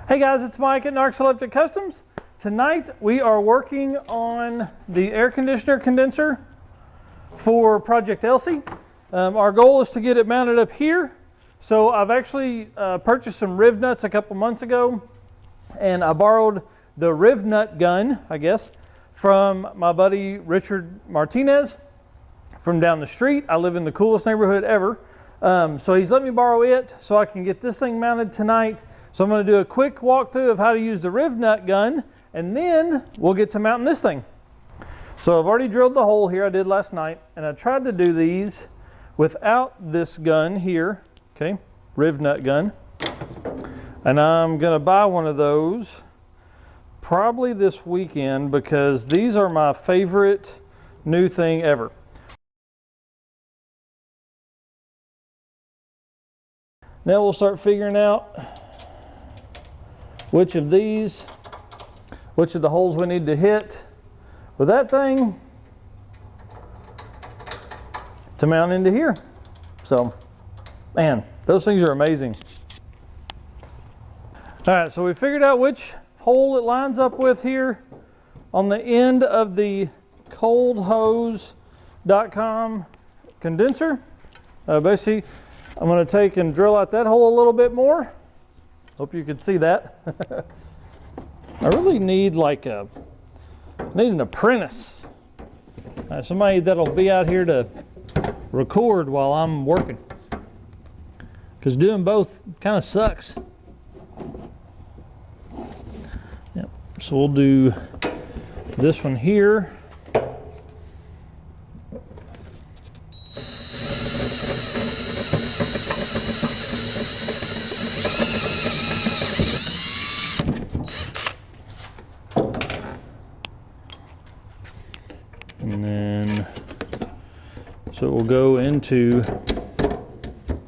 Hey guys, it's Mike at Narks Electric Customs. Tonight we are working on the air conditioner condenser for Project Elsie. Our goal is to get it mounted up here. So I've actually purchased some rivnuts a couple months ago, and I borrowed the rivnut gun, I guess, from my buddy Richard Martinez from down the street. I live in the coolest neighborhood ever. So he's let me borrow it so I can get this thing mounted tonight. So I'm going to do a quick walkthrough of how to use the rivnut gun, and then we'll get to mounting this thing. So I've already drilled the hole here, I did last night, and I tried to do these without this gun here, okay, rivnut gun. And I'm going to buy one of those probably this weekend because these are my favorite new thing ever. Now we'll start figuring out which of the holes we need to hit with that thing to mount into here. So, man, those things are amazing. All right, so we figured out which hole it lines up with here on the end of the coldhose.com condenser. Basically, I'm going to take and drill out that hole a little bit more. Hope you can see that. I really need an apprentice. Somebody that'll be out here to record while I'm working. Because doing both kind of sucks. Yep. So we'll do this one here. And then, so it will go into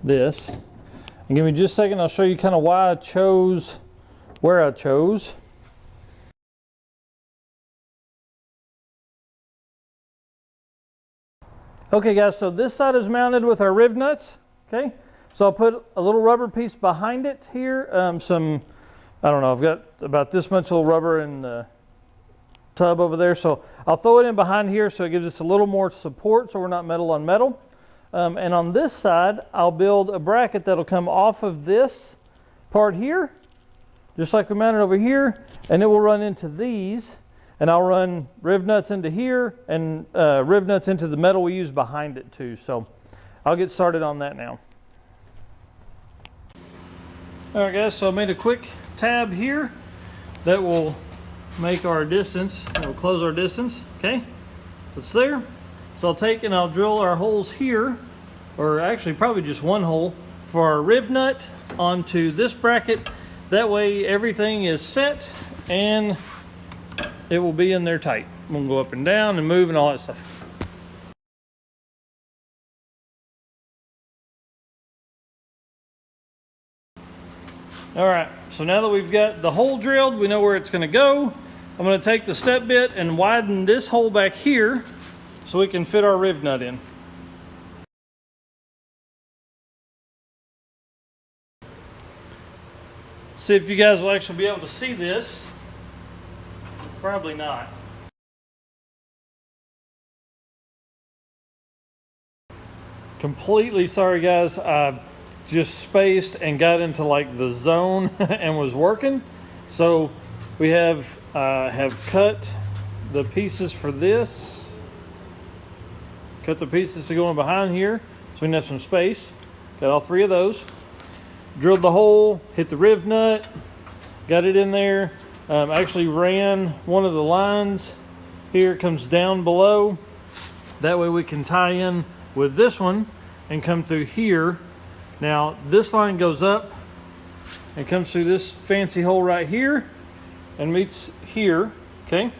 this. And give me just a second, I'll show you kind of why I chose where I chose. Okay guys, so this side is mounted with our rivnuts, okay? So I'll put a little rubber piece behind it here. I don't know, I've got about this much little rubber in the tub over there, so I'll throw it in behind here so it gives us a little more support so we're not metal on metal. And on this side I'll build a bracket that'll come off of this part here, just like we mounted over here, and it will run into these, and I'll run rivnuts into here and rivnuts into the metal we use behind it too. So I'll get started on that now. Alright guys, so I made a quick tab here that will make our distance. We'll close our distance, okay? It's there. So I'll take and I'll drill our holes here, or actually probably just one hole for our rivnut onto this bracket. That way everything is set and it will be in there tight. We'll go up and down and move and all that stuff. All right, so now that we've got the hole drilled, we know where it's going to go. I'm going to take the step bit and widen this hole back here so we can fit our rivnut in. See if you guys will actually be able to see this. Probably not. Completely sorry guys, I just spaced and got into like the zone and was working. So we have cut the pieces for this. Cut the pieces to go in behind here so we can have some space. Got all three of those. Drilled the hole, hit the rivnut, got it in there. Actually ran one of the lines here, comes down below. That way we can tie in with this one and come through here. Now this line goes up and comes through this fancy hole right here and meets here, okay?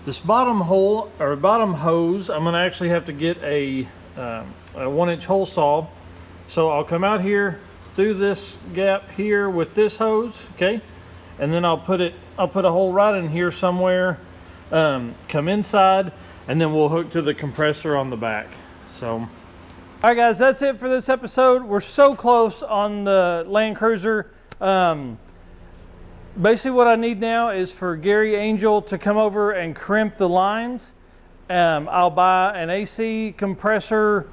This bottom hole, or bottom hose, I'm gonna actually have to get a 1-inch hole saw. So I'll come out here through this gap here with this hose, okay? And then I'll put a hole right in here somewhere, come inside, and then we'll hook to the compressor on the back. So, all right guys, that's it for this episode. We're so close on the Land Cruiser. basically what I need now is for Gary Angel to come over and crimp the lines. I'll buy an AC compressor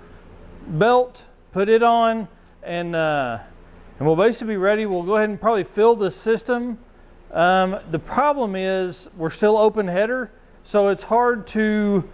belt, put it on, and we'll basically be ready. We'll go ahead and probably fill the system. The problem is we're still open header, so it's hard to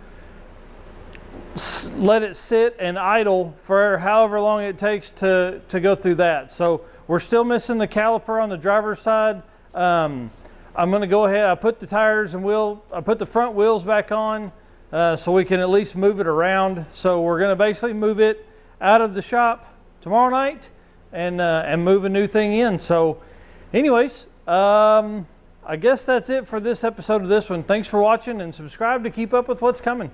let it sit and idle for however long it takes to go through that. So we're still missing the caliper on the driver's side. I'm going to go ahead. I put the tires and I put the front wheels back on so we can at least move it around. So we're going to basically move it out of the shop tomorrow night and move a new thing in. So anyways, I guess that's it for this episode of this one. Thanks for watching, and subscribe to keep up with what's coming.